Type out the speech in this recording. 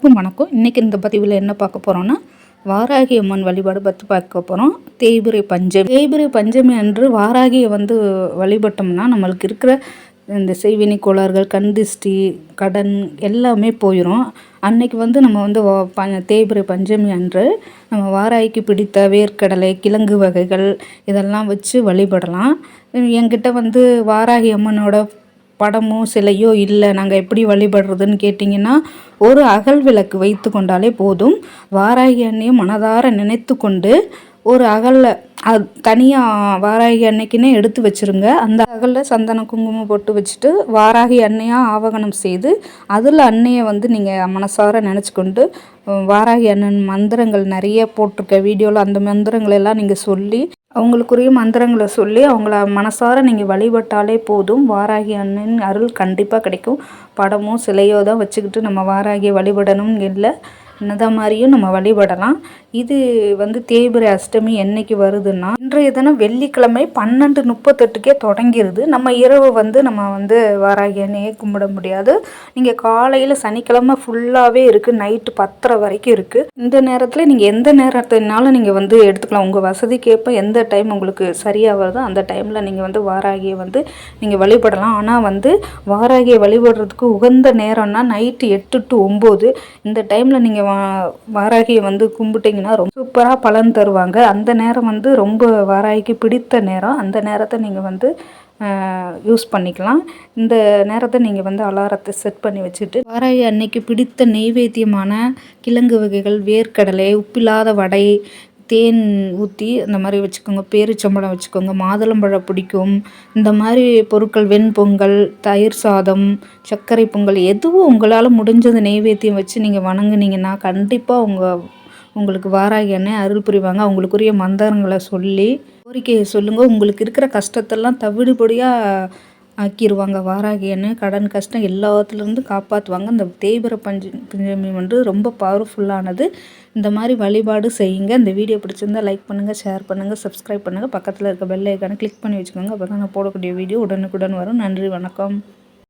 வணக்கம். இன்றைக்கி இந்த பதிவில் என்ன பார்க்க போகிறோன்னா, வாராகி அம்மன் வழிபாடு பற்றி பார்க்க போகிறோம். தேய்பிறை பஞ்சமி அன்று வாராகியை வழிபட்டோம்னா நம்மளுக்கு இருக்கிற இந்த செய்வினை கோளாறுகள், கண் திஷ்டி, கடன் எல்லாமே போயிடும். அன்னைக்கு நம்ம தேய்பிறை பஞ்சமி அன்று நம்ம வாராகிக்கு பிடித்த வேர்க்கடலை, கிழங்கு வகைகள் இதெல்லாம் வச்சு வழிபடலாம். என்கிட்ட வாராகி அம்மனோட படமோ சிலையோ இல்லை, நாங்கள் எப்படி வழிபடுறதுன்னு கேட்டிங்கன்னா, ஒரு அகல் விளக்கு வைத்து கொண்டாலே போதும். வாராகி அன்னையை மனதார நினைத்து கொண்டு ஒரு அகலில் தனியாக வாராகி அன்னைக்குன்னே எடுத்து வச்சுருங்க. அந்த அகலில் சந்தனம் குங்குமம் போட்டு வச்சுட்டு வாராகி அன்னையாக ஆவகனம் செய்து அதில் அன்னையை நீங்கள் மனசார நினச்சிக்கொண்டு வாராகி அண்ணன் மந்திரங்கள் நிறைய போட்டிருக்க வீடியோவில் அந்த மந்திரங்களெல்லாம் நீங்கள் சொல்லி அவங்களுக்குரிய மந்திரங்களை சொல்லி அவங்கள மனசார நீங்கள் வழிபட்டாலே போதும். வாராகி அண்ணன் அருள் கண்டிப்பாக கிடைக்கும். படமோ சிலையோ தான் வச்சுக்கிட்டு நம்ம வாராகியை வழிபடணும்னு இல்லை, என்னதான் மாதிரியும் நம்ம வழிபடலாம். இது தேய்பிறை அஷ்டமி என்னைக்கு வருதுன்னா, இன்றைய தினம் வெள்ளிக்கிழமை 12:38 தொடங்கிடுது. நம்ம இரவு நம்ம வாராகி அன்னையை கும்பிட முடியாது. நீங்கள் காலையில் சனிக்கிழமை ஃபுல்லாகவே இருக்குது, நைட்டு 10:30 வரைக்கும் இருக்குது. இந்த நேரத்தில் நீங்கள் எந்த நேரத்தினாலும் நீங்கள் எடுத்துக்கலாம். உங்கள் வசதிக்கேற்ப எந்த டைம் உங்களுக்கு சரியாக வருதோ அந்த டைமில் நீங்கள் வாராகியை நீங்கள் வழிபடலாம். ஆனால் வாராகியை வழிபடுறதுக்கு உகந்த நேரம்னா நைட்டு 8 to 9 இந்த டைமில் நீங்கள் வாராகியை கும்பிட்டிங்கன்னா ரொம்ப சூப்பராக பலன் தருவாங்க. அந்த நேரம் ரொம்ப வாராகிக்கு பிடித்த நேரம். அந்த நேரத்தை நீங்கள் யூஸ் பண்ணிக்கலாம். இந்த நேரத்தை நீங்கள் அலாரத்தை செட் பண்ணி வச்சுட்டு வாராகி அன்னைக்கு பிடித்த நெய்வேத்தியமான கிழங்கு வகைகள், வேர்க்கடலை, உப்பில்லாத வடை, தேன் ஊற்றி அந்த மாதிரி வச்சுக்கோங்க. பேரிச்சம்பழம் வச்சுக்கோங்க. மாதுளம்பழம் பிடிக்கும். இந்த மாதிரி பொருட்கள், வெண்பொங்கல், தயிர் சாதம், சர்க்கரை பொங்கல், எதுவும் உங்களால் முடிஞ்சது நெய்வேத்தியம் வச்சு நீங்கள் வணங்குனீங்கன்னா கண்டிப்பாக உங்களுக்கு வாராகி அன்னை அருள் புரிவாங்க. அவங்களுக்குரிய மந்திரங்களை சொல்லி கோரிக்கையை சொல்லுங்கள். உங்களுக்கு இருக்கிற கஷ்டத்தெல்லாம் தவிடுபடியாக ஆக்கிடுவாங்க வாராகி அன்னை. கடன் கஷ்டம் எல்லாத்துலேருந்து காப்பாற்றுவாங்க. இந்த தேய்பிறை பஞ்சமி ரொம்ப பவர்ஃபுல்லானது. இந்த மாதிரி வழிபாடு செய்யுங்க. இந்த வீடியோ பிடிச்சிருந்தால் லைக் பண்ணுங்கள், ஷேர் பண்ணுங்கள், சப்ஸ்கிரைப் பண்ணுங்கள். பக்கத்தில் இருக்க பெல் ஐக்கானை கிளிக் பண்ணி வச்சுக்கோங்க. அப்போ தான் நான் போடக்கூடிய வீடியோ உடனுக்குடன் வரும். நன்றி, வணக்கம்.